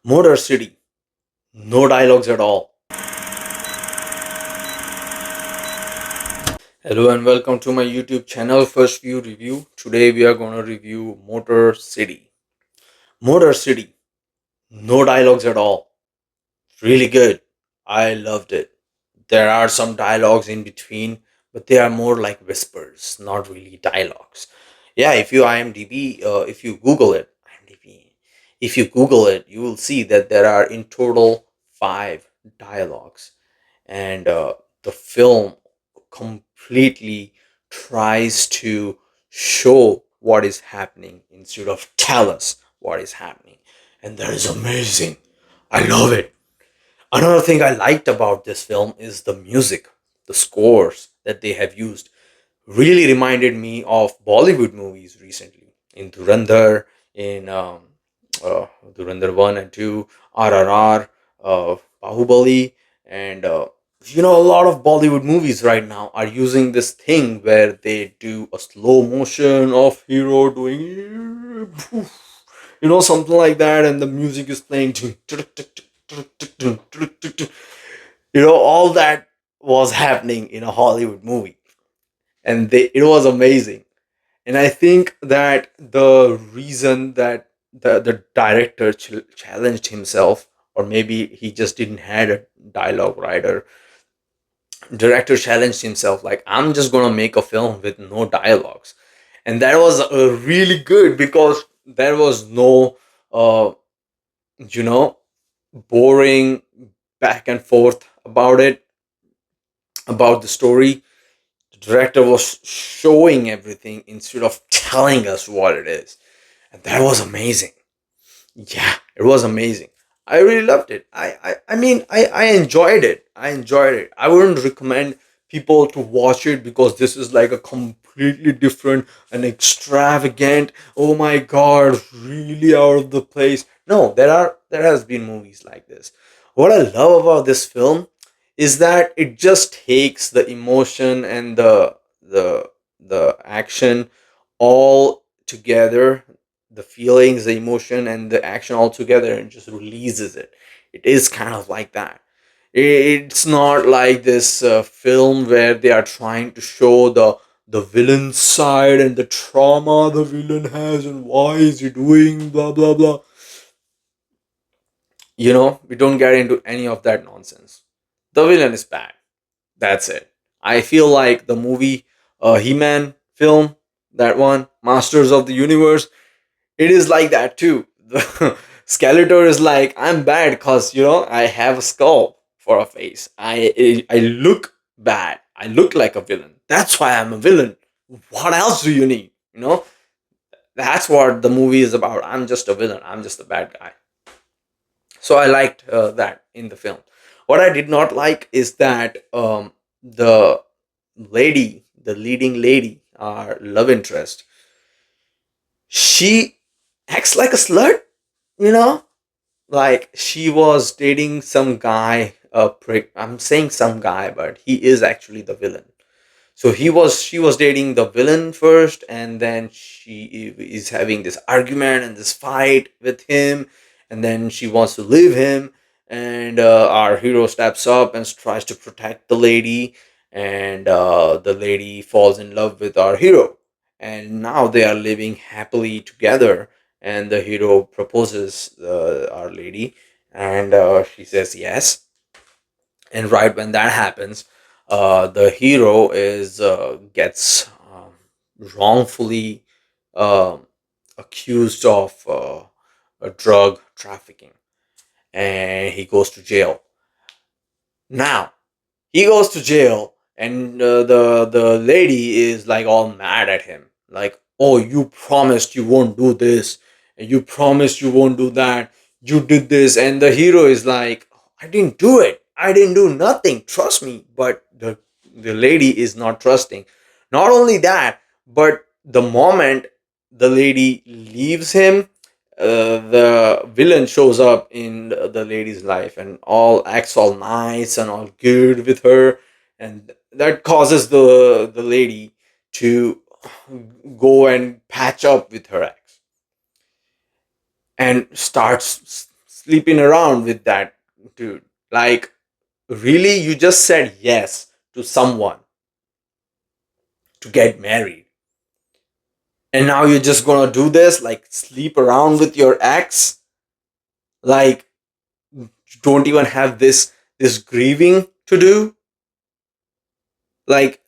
Motor City, no dialogues at all. Hello and welcome to my YouTube channel First View Review. Today we are going to review Motor City. Motor City, no dialogues at all. Really good. I loved it. There are some dialogues in between, but they are more like whispers, not really dialogues. Yeah, if you IMDb, if you Google it, IMDb, if you Google it, you will see that there are in total five dialogues, and the film completely tries to show what is happening instead of tell us what is happening, and that is amazing. I love it. Another thing I liked about this film is the music. The scores that they have used really reminded me of Bollywood movies recently. In Durandar, in Durandar 1 and 2, RRR, Bahubali, and a lot of Bollywood movies right now are using this thing where they do a slow motion of hero doing, something like that, and the music is playing. All that was happening in a Hollywood movie, and it was amazing. And I think that the reason that the director challenged himself, or maybe he just didn't had a dialogue writer, director challenged himself like, I'm just gonna make a film with no dialogues. And that was really good because there was no uh you know boring back and forth about the story. The director was showing everything instead of telling us what it is, and that was amazing. Yeah, it was amazing. I really loved it. I enjoyed it. I wouldn't recommend people to watch it because this is like a completely different and extravagant, oh my god, really out of the place. No, there has been movies like this. What I love about this film is that it just takes the emotion and the action all together, the feelings, the emotion, and the action all together, and just releases it. It is kind of like that. It's not like this film where they are trying to show the villain side and the trauma the villain has and why is he doing blah blah blah. We don't get into any of that nonsense. The villain is bad. That's it. I feel like the movie He-Man film, that one, Masters of the Universe, it is like that too. The Skeletor is like, I'm bad because I have a skull for a face. I look bad. I look like a villain. That's why I'm a villain. What else do you need? That's what the movie is about. I'm just a villain. I'm just a bad guy. So I liked that in the film. What I did not like is that the the leading lady, our love interest, she acts like a slut. You know, like she was dating some guy, a prick. I'm saying some guy, but he is actually the villain. So she was dating the villain first, and then she is having this argument and this fight with him, and then she wants to leave him, and our hero steps up and tries to protect the lady, and the lady falls in love with our hero, and now they are living happily together, and the hero proposes our lady, and she says yes. And right when that happens, the hero is gets wrongfully um accused of a drug trafficking, and he goes to jail. Now he goes to jail, and the lady is like all mad at him, like, oh, you promised you won't do this, and you promised you won't do that, you did this. And the hero is like, I didn't do it, I didn't do nothing, trust me. But the lady is not trusting. Not only that, but the moment the lady leaves him, the villain shows up in the lady's life and all acts all nice and all good with her, and that causes the lady to go and patch up with her ex and starts sleeping around with that dude. Like, really, you just said yes to someone to get married, and now you're just gonna do this, like sleep around with your ex? Like, you don't even have this grieving to do? Like,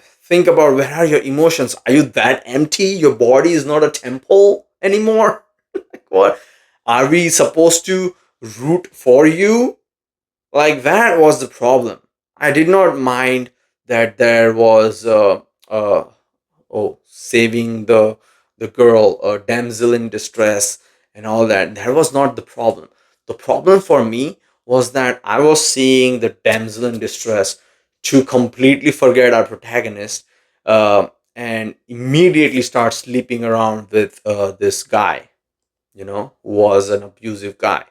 think about, where are your emotions? Are you that empty? Your body is not a temple anymore? Like, what? Are we supposed to root for you? Like, that was the problem. I did not mind that there was uh saving the girl, a damsel in distress, and all that. That was not the problem. The problem for me was that I was seeing the damsel in distress to completely forget our protagonist, and immediately start sleeping around with this guy, who was an abusive guy.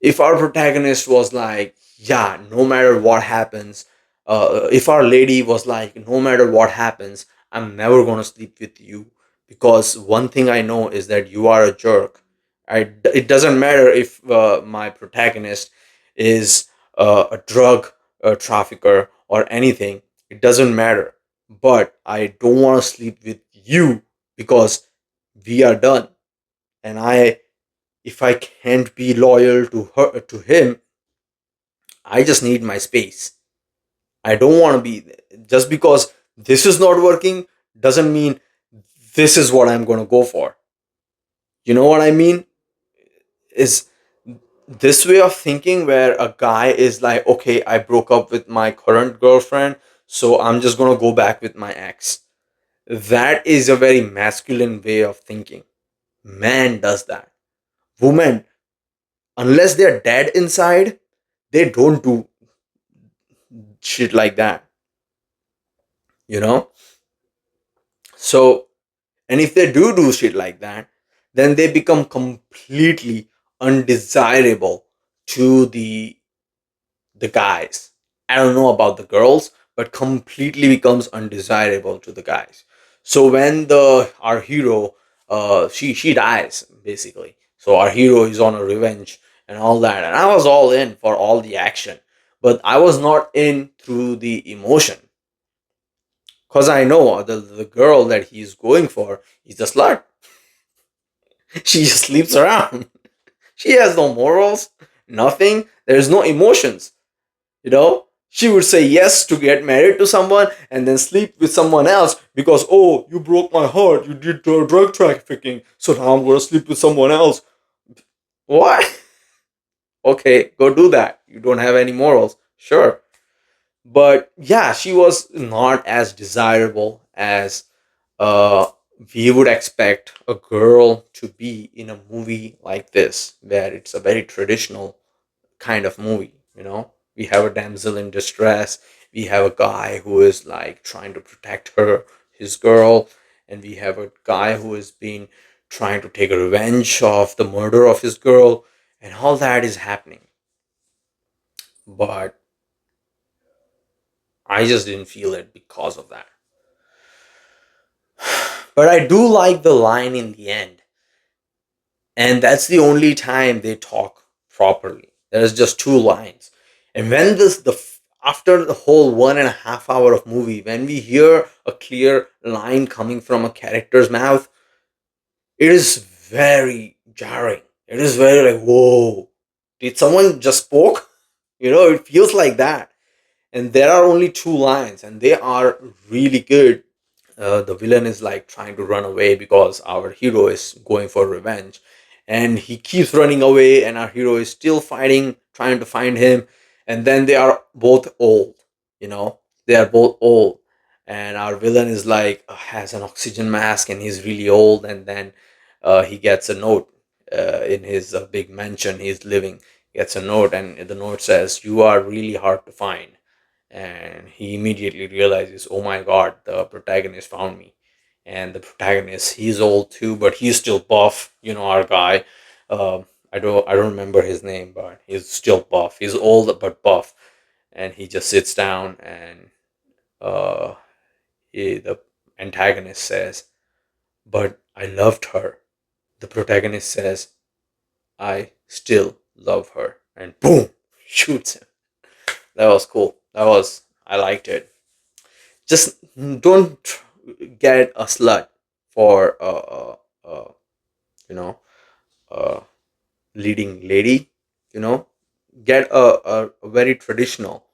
If our protagonist was like, yeah, no matter what happens, if our lady was like, no matter what happens, I'm never going to sleep with you, because one thing I know is that you are a jerk. It doesn't matter if my protagonist is a drug trafficker or anything. It doesn't matter. But I don't want to sleep with you, because we are done. And if I can't be loyal to him, I just need my space. I don't want to be, just because this is not working doesn't mean this is what I'm going to go for. You know what I mean? Is this way of thinking where a guy is like, okay, I broke up with my current girlfriend, so I'm just going to go back with my ex. That is a very masculine way of thinking. Man does that. Women, unless they're dead inside, they don't do shit like that, you know? So, and if they do shit like that, then they become completely undesirable to the guys. I don't know about the girls, but completely becomes undesirable to the guys. So when the our hero, she dies basically. So our hero is on a revenge and all that, and I was all in for all the action, but I was not in through the emotion, because I know the girl that he's going for is a slut. She just sleeps around. She has no morals, nothing. There's no emotions. She would say yes to get married to someone and then sleep with someone else because, oh, you broke my heart. You did drug trafficking. So now I'm going to sleep with someone else. What? Okay, go do that. You don't have any morals. Sure. But yeah, she was not as desirable as uh, we would expect a girl to be in a movie like this, where it's a very traditional kind of movie. We have a damsel in distress, we have a guy who is like trying to protect his girl, and we have a guy who has been trying to take a revenge of the murder of his girl, and all that is happening. But I just didn't feel it because of that. But I do like the line in the end, and that's the only time they talk properly. There's just two lines, and when after the whole 1.5 hour of movie, when we hear a clear line coming from a character's mouth, it is very jarring. It is very like, whoa, did someone just spoke? It feels like that. And there are only two lines, and they are really good. The villain is like trying to run away because our hero is going for revenge, and he keeps running away, and our hero is still fighting, trying to find him. And then they are both old. They are both old, and our villain is like, has an oxygen mask, and he's really old. And then he gets a note in his big mansion he's living. Gets a note, and the note says, you are really hard to find. And he immediately realizes, oh my god, the protagonist found me. And the protagonist, he's old too, but he's still buff. Our guy. I don't remember his name, but he's still buff. He's old but buff. And he just sits down, and uh, the antagonist says, but I loved her. The protagonist says, I still love her, and boom, shoots him. That was cool. I liked it. Just don't get a slut for you know a leading lady. You know, get a very traditional,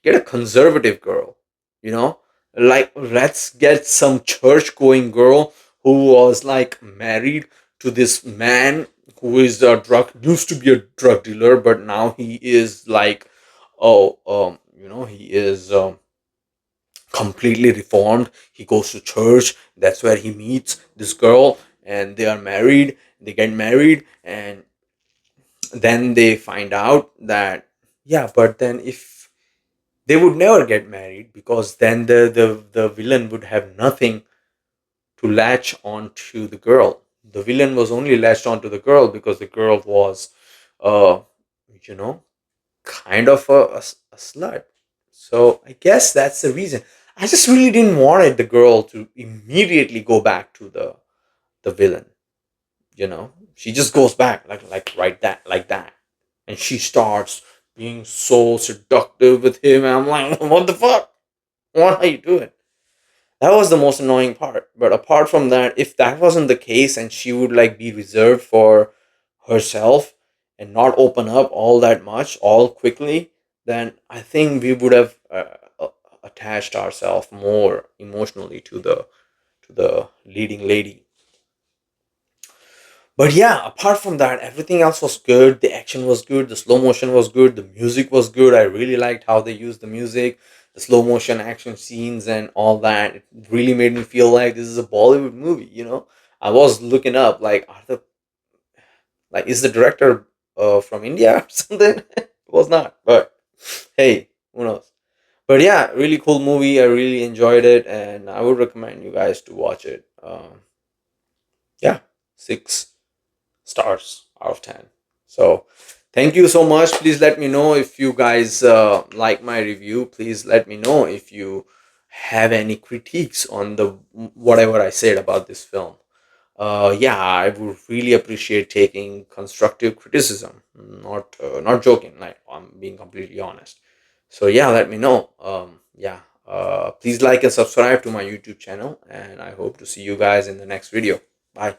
get a conservative girl. You know, like let's get some church going girl who was like married to this man who is a drug used to be a drug dealer, but now he is like, oh, he is completely reformed. He goes to church. That's where he meets this girl, and they are married. They get married, and then they find out that, yeah, but then if they would never get married, because then the villain would have nothing to latch on to the girl. The villain was only latched onto the girl because the girl was, uh, you know, kind of a slut. So I guess that's the reason. I just really didn't wanted the girl to immediately go back to the villain. She just goes back like right that like that, and she starts being so seductive with him. And I'm like, what the fuck? What are you doing? That was the most annoying part. But apart from that, if that wasn't the case and she would like be reserved for herself and not open up all that much all quickly, then I think we would have attached ourselves more emotionally to the leading lady. But yeah, apart from that, everything else was good. The action was good. The slow motion was good. The music was good. I really liked how they used the music, the slow motion action scenes, and all that. It really made me feel like this is a Bollywood movie. I was looking up is the director from India or something? It was not, but hey, who knows? But yeah, really cool movie. I really enjoyed it, and I would recommend you guys to watch it. Yeah, 6 stars out of 10. So thank you so much. Please let me know if you guys like my review. Please let me know if you have any critiques on the whatever I said about this film. Yeah, I would really appreciate taking constructive criticism. Not joking, like I'm being completely honest. So yeah, let me know. Yeah, please like and subscribe to my YouTube channel, and I hope to see you guys in the next video. Bye.